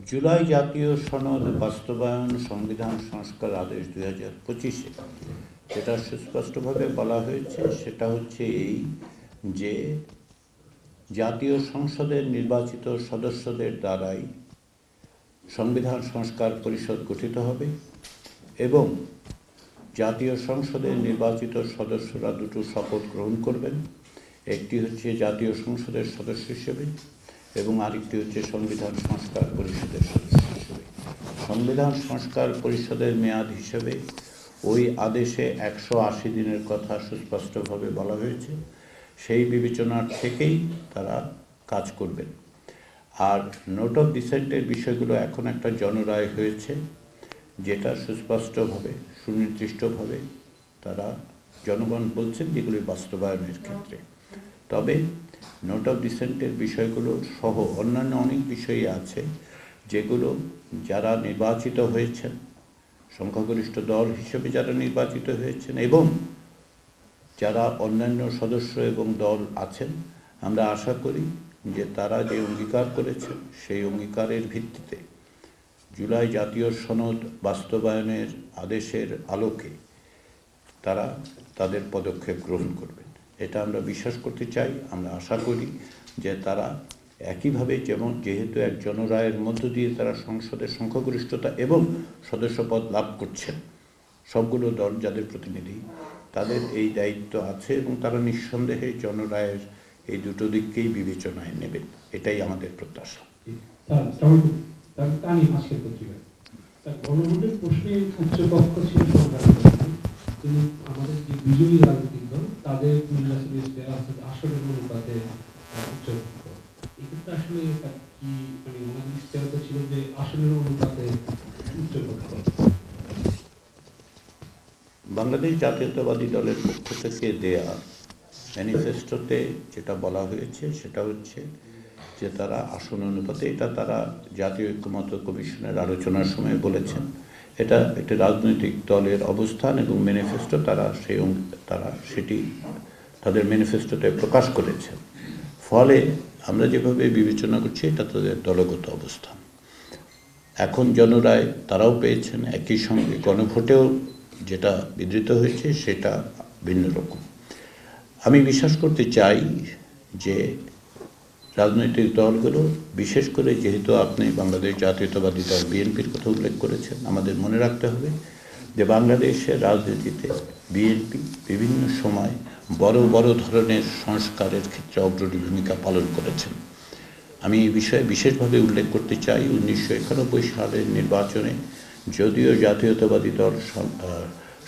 জুলাই জাতীয় সনদ বাস্তবায়ন সংবিধান সংস্কার আদেশ 2025-এ যেটা সুস্পষ্টভাবে বলা হয়েছে সেটা হচ্ছে এই যে জাতীয় সংসদের নির্বাচিত সদস্যদের দ্বারাই সংবিধান সংস্কার পরিষদ গঠিত হবে এবং জাতীয় সংসদের নির্বাচিত সদস্যরা দুটো শপথ গ্রহণ করবেন। একটি হচ্ছে জাতীয় সংসদের সদস্য হিসেবে এবং আরেকটি হচ্ছে সংবিধান সংস্কার পরিষদের সদস্য হিসেবে। সংবিধান সংস্কার পরিষদের মেয়াদ হিসেবে ওই আদেশে 180 দিনের কথা সুস্পষ্টভাবে বলা হয়েছে। সেই বিবেচনার থেকেই তারা কাজ করবেন। আর নোট অফ ডিসেন্টের বিষয়গুলো এখন একটা জনরায় হয়েছে, যেটা সুস্পষ্টভাবে সুনির্দিষ্টভাবে তারা জনগণ বলছেন যেগুলি বাস্তবায়নের ক্ষেত্রে। তবে নোট অফ ডিসেন্টের বিষয়গুলো সহ অন্যান্য অনেক বিষয়ই আছে যেগুলো যারা নির্বাচিত হয়েছেন, সংখ্যাগরিষ্ঠ দল হিসেবে যারা নির্বাচিত হয়েছেন এবং যারা অন্যান্য সদস্য এবং দল আছেন, আমরা আশা করি যে তারা যে অঙ্গীকার করেছেন সেই অঙ্গীকারের ভিত্তিতে জুলাই জাতীয় সনদ বাস্তবায়নের আদেশের আলোকে তারা তাদের পদক্ষেপ গ্রহণ করবেন। এটা আমরা বিশ্বাস করতে চাই। আমরা আশা করি যে তারা একইভাবে যেহেতু এক জনরায়ের মধ্য দিয়ে তারা সংসদের সংখ্যাগরিষ্ঠতা এবং সদস্যপদ লাভ করছেন, সবগুলো দল যাদের প্রতিনিধি তাদের এই দায়িত্ব আছে এবং তারা নিঃসন্দেহে জনরায়ের এই দুটো দিককেই বিবেচনায় নেবেন। এটাই আমাদের প্রত্যাশা। গণভোটের প্রশ্নে উচ্চকক্ষ ছিল কিন্তু আমাদের যে বিজয়ী রাজনৈতিক দল তাদের নির্বাচনের আসনের অনুপাতে উচ্চকক্ষ, এক্ষেত্রে আসলে কি মানে ওনাদের ইচ্ছা ছিল যে আসনের অনুপাতে উচ্চকক্ষ? বাংলাদেশ জাতীয়তাবাদী দলের পক্ষ থেকে দেয়া ম্যানিফেস্টোতে যেটা বলা হয়েছে সেটা হচ্ছে যে তারা আসন অনুপাতে, এটা তারা জাতীয় ঐক্যমত্য কমিশনের আলোচনার সময় বলেছেন। এটা একটি রাজনৈতিক দলের অবস্থান এবং ম্যানিফেস্টো, তারা সেটি তাদের ম্যানিফেস্টোতে প্রকাশ করেছেন। ফলে আমরা যেভাবে বিবেচনা করছি এটা তাদের দলগত অবস্থান। এখন জনরায় তারাও পেয়েছেন, একই সঙ্গে গণভোটেও যেটা বিধৃত হয়েছে সেটা ভিন্ন রকম। আমি বিশ্বাস করতে চাই যে রাজনৈতিক দলগুলো, বিশেষ করে যেহেতু আপনি বাংলাদেশ জাতীয়তাবাদী দল বিএনপির কথা উল্লেখ করেছেন, আমাদের মনে রাখতে হবে যে বাংলাদেশের রাজনীতিতে বিএনপি বিভিন্ন সময় বড় বড় ধরনের সংস্কারের ক্ষেত্রে অগ্রণী ভূমিকা পালন করেছেন। আমি এই বিষয়ে বিশেষভাবে উল্লেখ করতে চাই 1991 সালের নির্বাচনে যদিও জাতীয়তাবাদী দল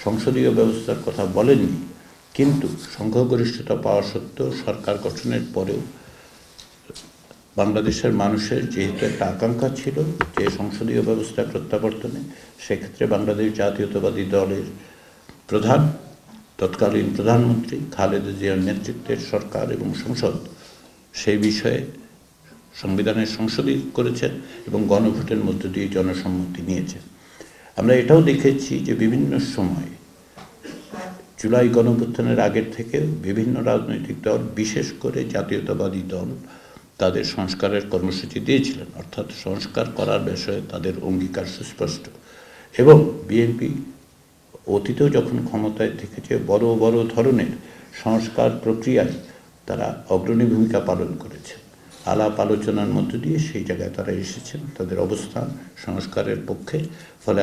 সংসদীয় ব্যবস্থার কথা বলেননি, কিন্তু সংখ্যাগরিষ্ঠতা পাওয়া সত্ত্বেও সরকার গঠনের পরেও বাংলাদেশের মানুষের যেহেতু একটা আকাঙ্ক্ষা ছিল যে সংসদীয় ব্যবস্থা প্রত্যাবর্তনে, সেক্ষেত্রে বাংলাদেশ জাতীয়তাবাদী দলের তৎকালীন প্রধানমন্ত্রী খালেদা জিয়ার নেতৃত্বের সরকার এবং সংসদ সেই বিষয়ে সংবিধানের সংশোধন করেছেন এবং গণভোটের মধ্য দিয়ে জনসম্মতি নিয়েছেন। আমরা এটাও দেখেছি যে বিভিন্ন সময় জুলাই গণঅভ্যুত্থানের আগের থেকে বিভিন্ন রাজনৈতিক দল, বিশেষ করে জাতীয়তাবাদী দল, তাদের সংস্কারের কর্মসূচি দিয়েছিলেন, অর্থাৎ সংস্কার করার বিষয়ে তাদের অঙ্গীকার সুস্পষ্ট। এবং বিএনপি অতীতেও যখন ক্ষমতায় থেকেছে বড় বড় ধরনের সংস্কার প্রক্রিয়ায় তারা অগ্রণী ভূমিকা পালন করেছে। আলাপ আলোচনার মধ্য দিয়ে সেই জায়গায় তারা এসেছেন, তাদের অবস্থান সংস্কারের পক্ষে। ফলে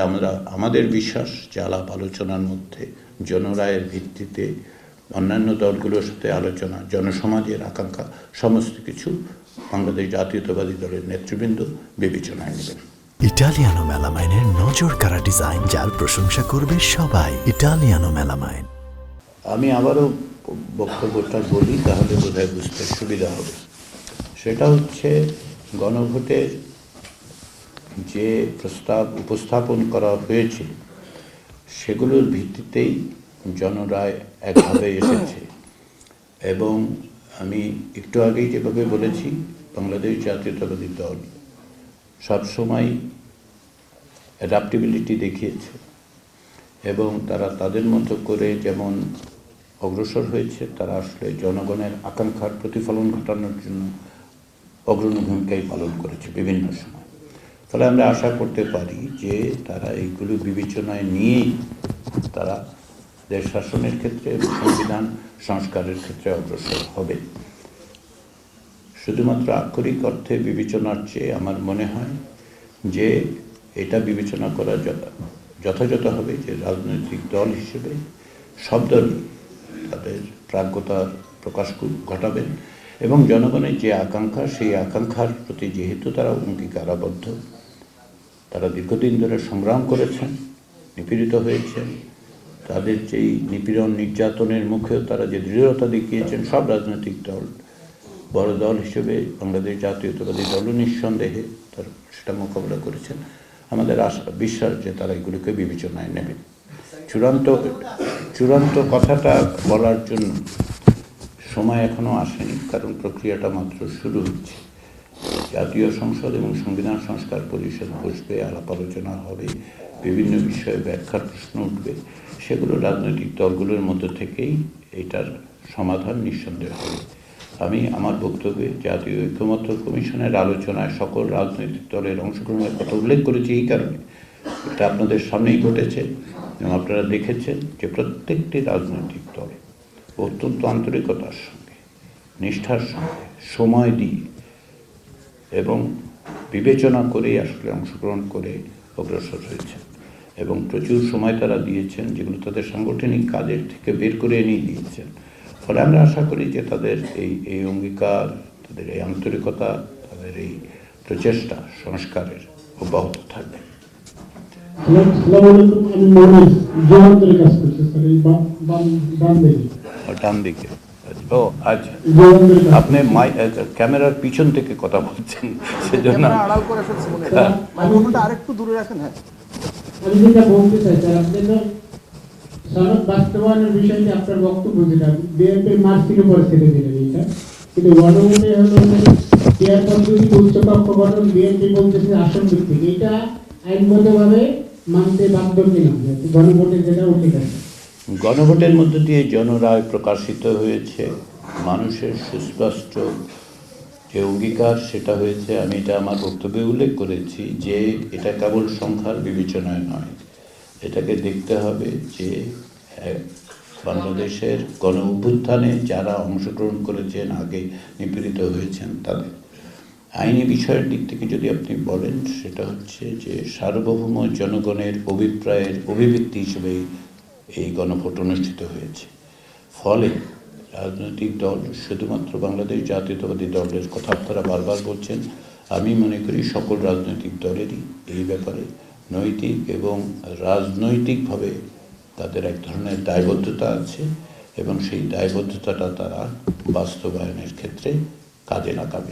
আমাদের বিশ্বাস যে আলাপ আলোচনার মধ্যে জনরায়ের ভিত্তিতে অন্যান্য দলগুলোর সাথে আলোচনা, জনসমাজের আকাঙ্ক্ষা সমস্ত কিছু বাংলাদেশ জাতীয়তাবাদী দলের নেতৃবৃন্দ বিবেচনায় নেবেন। ইটালিয়ানো মেলামাইনের নজর কাড়া ডিজাইন, যার প্রশংসা করবে সবাই। Italiano melamine. আমি আবারও বক্তব্যটা বলি, তাহলে বোধহয় বুঝতে সুবিধা হবে। সেটা হচ্ছে গণভোটের যে প্রস্তাব উপস্থাপন করা হয়েছিল সেগুলোর ভিত্তিতেই জনরায় একভাবে এসেছে। এবং আমি একটু আগেই যেভাবে বলেছি, বাংলাদেশ জাতীয়তাবাদী দল সবসময় অ্যাডাপ্টেবিলিটি দেখিয়েছে এবং তারা তাদের মতো করে যেমন অগ্রসর হয়েছে, তারা আসলে জনগণের আকাঙ্ক্ষার প্রতিফলন ঘটানোর জন্য অগ্রণী ভূমিকাই পালন করেছে বিভিন্ন সময়। ফলে আমরা আশা করতে পারি যে তারা এইগুলো বিবেচনায় নিয়েই তারা দেশ শাসনের ক্ষেত্রে সংবিধান সংস্কারের ক্ষেত্রে অগ্রসর হবে। শুধুমাত্র আক্ষরিক অর্থে বিবেচনার চেয়ে আমার মনে হয় যে এটা বিবেচনা করা যথাযথ হবে যে রাজনৈতিক দল হিসেবে সব দলই তাদের প্রাজ্ঞতার প্রকাশ ঘটাবেন এবং জনগণের যে আকাঙ্ক্ষা সেই আকাঙ্ক্ষার প্রতি যেহেতু তারা অঙ্গীকারাবদ্ধ, তারা দীর্ঘদিন ধরে সংগ্রাম করেছেন, নিপীড়িত হয়েছেন, তাদের যেই নিপীড়ন নির্যাতনের মুখেও তারা যে দৃঢ়তা দেখিয়েছেন, সব রাজনৈতিক দল বড় দল হিসেবে বাংলাদেশ জাতীয়তাবাদী দলও নিঃসন্দেহে সেটা মোকাবিলা করেছেন। আমাদের আশা বিশ্বাস যে তারা এগুলোকে বিবেচনায় নেবেন। চূড়ান্ত কথাটা বলার জন্য সময় এখনো আসেনি, কারণ প্রক্রিয়াটা মাত্র শুরু হচ্ছে। জাতীয় সংসদ এবং সংবিধান সংস্কার পরিষদ বসবে, আলাপ আলোচনা হবে, বিভিন্ন বিষয়ে ব্যাখ্যার প্রশ্ন উঠবে, সেগুলো রাজনৈতিক দলগুলোর মধ্যে থেকেই এটার সমাধান নিঃসন্দেহ হবে। আমি আমার বক্তব্যে জাতীয় ঐক্যমত্য কমিশনের আলোচনায় সকল রাজনৈতিক দলের অংশগ্রহণের কথা উল্লেখ করেছি এই কারণে, এটা আপনাদের সামনেই ঘটেছে এবং আপনারা দেখেছেন যে প্রত্যেকটি রাজনৈতিক দল অত্যন্ত আন্তরিকতার সঙ্গে, নিষ্ঠার সঙ্গে, সময় দিয়ে এবং বিবেচনা করেই আসলে অংশগ্রহণ করে অগ্রসর হয়েছেন এবং প্রচুর সময় তারা দিয়েছেন, যেগুলো তাদের সাংগঠনিক কাজের থেকে বের করে এনে দিয়েছেন। ফলে আমরা আশা করি যে তাদের এই অঙ্গীকার, তাদের এই আন্তরিকতা, তাদের এই প্রচেষ্টা সংস্কারের অব্যাহত থাকবে। ডান দিকে। ও আচ্ছা, আপনি ক্যামেরার পিছন থেকে কথা বলছেন, সেজন্য আরেকটু দূরে রাখেন। হ্যাঁ, আমি যেটা বলতে চাই স্যার, আপনি তো সনদ বাস্তবায়নের বিষয়টি আপনার বক্তব্য যেটা বিএনপির মার্চের উপর ছেড়ে দিলেন এটা, কিন্তু গণভোটে হলো চেয়ার পদ্ধতি উচ্চকক্ষ গঠন বিএনপি বলতেছে আসন ভিত্তিক, এটা আইনগতভাবে মানতে বাধ্য কিনা গণভোটের যেটা উল্লেখ আছে? গণভোটের মধ্য দিয়ে জনরায় প্রকাশিত হয়েছে, মানুষের সুস্পষ্ট যে অঙ্গীকার সেটা হয়েছে। আমি এটা আমার বক্তব্যে উল্লেখ করেছি যে এটা কেবল সংখ্যার বিবেচনায় নয়, এটাকে দেখতে হবে যে বাংলাদেশের গণ অভ্যুত্থানে যারা অংশগ্রহণ করেছেন, আগে নিপীড়িত হয়েছেন, তাদের আইনি বিষয়ের দিক থেকে যদি আপনি বলেন, সেটা হচ্ছে যে সার্বভৌম জনগণের অভিপ্রায়ের অভিব্যক্তি হিসেবে এই গণভোট অনুষ্ঠিত হয়েছে। ফলে রাজনৈতিক দল, শুধুমাত্র বাংলাদেশ জাতীয়তাবাদী দলের কথা আপনারা বারবার বলছেন, আমি মনে করি সকল রাজনৈতিক দলেরই এই ব্যাপারে নৈতিক এবং রাজনৈতিকভাবে তাদের এক ধরনের দায়বদ্ধতা আছে এবং সেই দায়বদ্ধতাটা তারা বাস্তবায়নের ক্ষেত্রে কাজে লাগাবে।